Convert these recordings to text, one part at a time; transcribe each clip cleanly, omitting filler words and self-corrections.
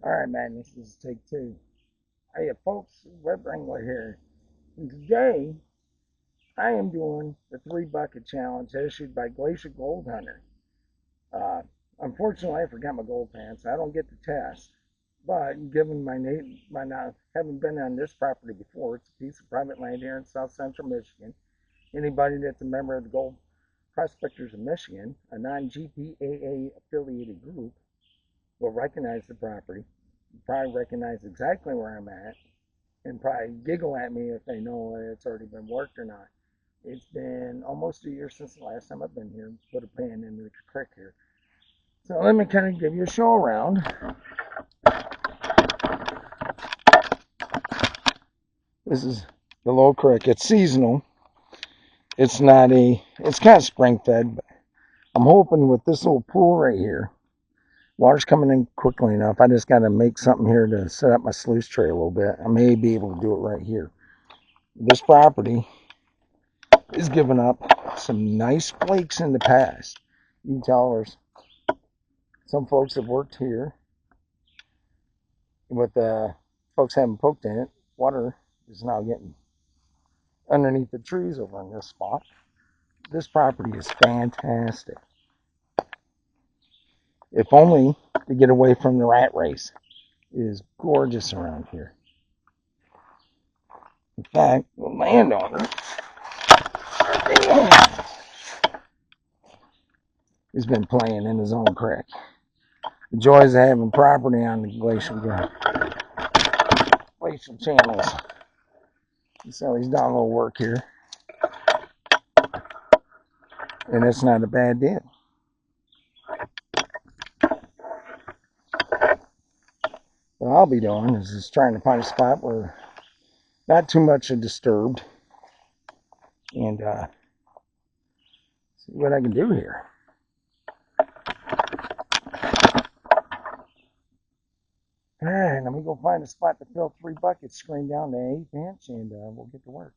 Alright, man, this is take two. Hey, folks, Web Wrangler here. And today, I am doing the 3 bucket challenge issued by Glacial Gold Hunter. Uh, Unfortunately, I forgot my gold pants. I don't get the test. But given my name, my not having been on this property before, it's a piece of private land here in south central Michigan. Anybody that's a member of the Gold Prospectors of Michigan, a non-GPAA affiliated group, will recognize the property, probably recognize exactly where I'm at, and probably giggle at me if they know it's already been worked or not. It's been almost a year since the last time I've been here, put a pan in the creek here. So let me kind of give you a show around. This is the low creek. It's seasonal. It's kind of spring fed, but I'm hoping with this little pool right here, water's coming in quickly enough. I just got to make something here to set up my sluice tray a little bit. I may be able to do it right here. This property is giving up some nice flakes in the past. You can tell there's some folks have worked here with folks haven't poked in it. Water is now getting underneath the trees over in this spot. This property is fantastic. If only to get away from the rat race. It is gorgeous around here. In fact, the landowner has been playing in his own creek. The joys of having property on the glacial channels. So he's done a little work here. And it's not a bad deal. What I'll be doing is just trying to find a spot where not too much is disturbed. And see what I can do here. Alright, let me go find a spot to fill 3 buckets, screen down to 1/8 inch, and we'll get to work.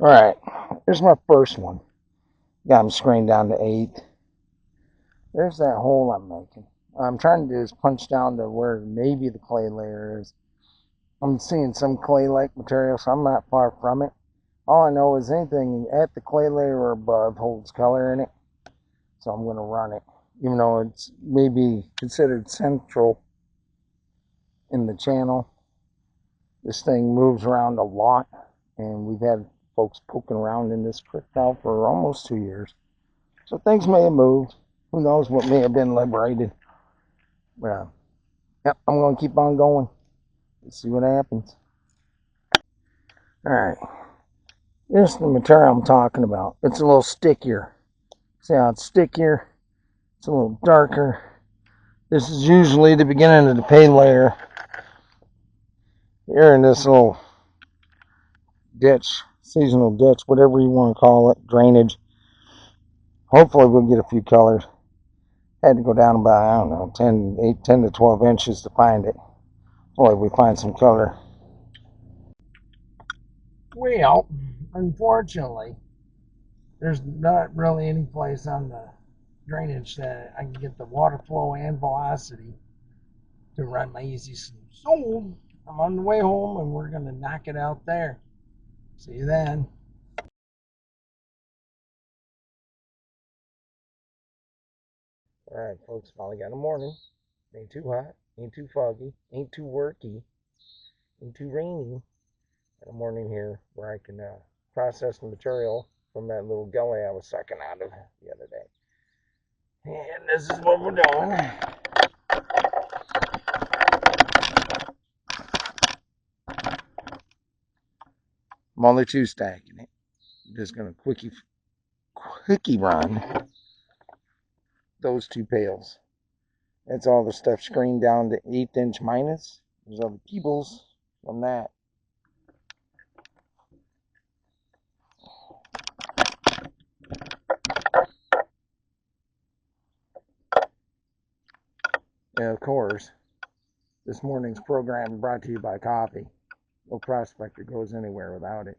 Alright, here's my first one. Got them screened down to 1/8. There's that hole I'm making. What I'm trying to do is punch down to where maybe the clay layer is. I'm seeing some clay-like material, so I'm not far from it. All I know is anything at the clay layer or above holds color in it. So I'm going to run it. Even though it's maybe considered central in the channel. This thing moves around a lot. And we've had folks poking around in this creek now for almost 2 years. So things may have moved. Who knows what may have been liberated. But, yep, I'm going to keep on going. Let's see what happens. Alright. This is the material I'm talking about. It's a little stickier. See how it's stickier? It's a little darker. This is usually the beginning of the pay layer. Here in this little ditch, seasonal ditch, whatever you want to call it, drainage. Hopefully we'll get a few colors. Had to go down about, I don't know, 10 to 12 inches to find it. Hopefully we find some color. Well, unfortunately, there's not really any place on the drainage that I can get the water flow and velocity to run my easy slope. So I'm on the way home and we're going to knock it out there. See you then. Alright folks, finally got a morning. Ain't too hot, ain't too foggy, ain't too worky, ain't too rainy. Got a morning here where I can process the material from that little gully I was sucking out of the other day. And this is what we're doing. I'm only two stacking it. I'm just going to quickie run those two pails. That's all the stuff screened down to 1/8 inch minus. There's all the keebles from that. And of course, this morning's program brought to you by coffee. No prospector goes anywhere without it.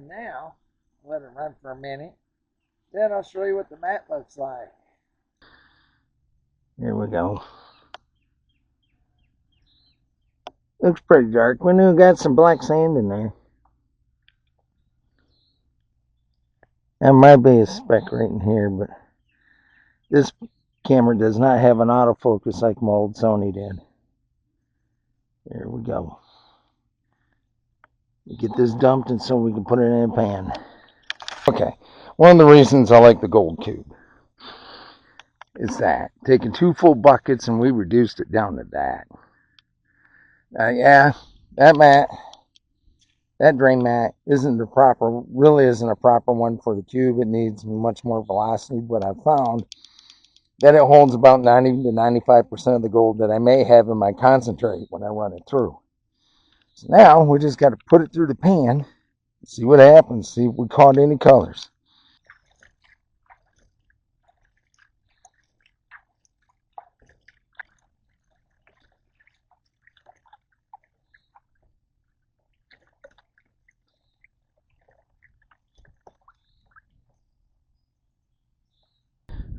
Now, let it run for a minute. Then I'll show you what the mat looks like. Here we go. Looks pretty dark. We knew we got some black sand in there. That might be a speck right in here, but this camera does not have an autofocus like my old Sony did. There we go. Get this dumped and so we can put it in a pan. Okay, one of the reasons I like the gold tube is that taking 2 full buckets and we reduced it down to that. Yeah, that drain mat really isn't a proper one for the cube. It needs much more velocity, but I found that it holds about 90 to 95% of the gold that I may have in my concentrate when I run it through. So now we just got to put it through the pan, see what happens, see if we caught any colors.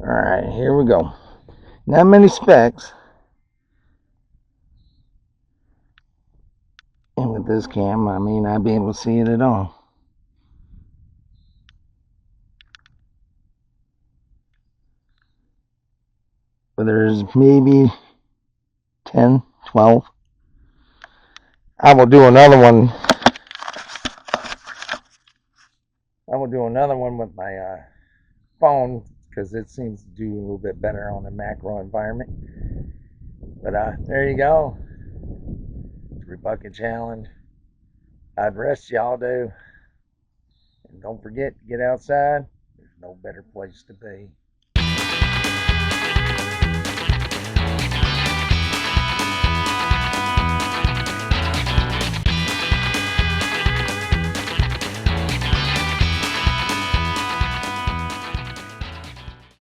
Alright, here we go. Not many specks. And with this cam, I may not be able to see it at all. But there's maybe 10, 12. I will do another one going to do another one with my phone because it seems to do a little bit better on the macro environment. But there you go. 3 bucket challenge. I'd rest y'all do. And don't forget to get outside. There's no better place to be.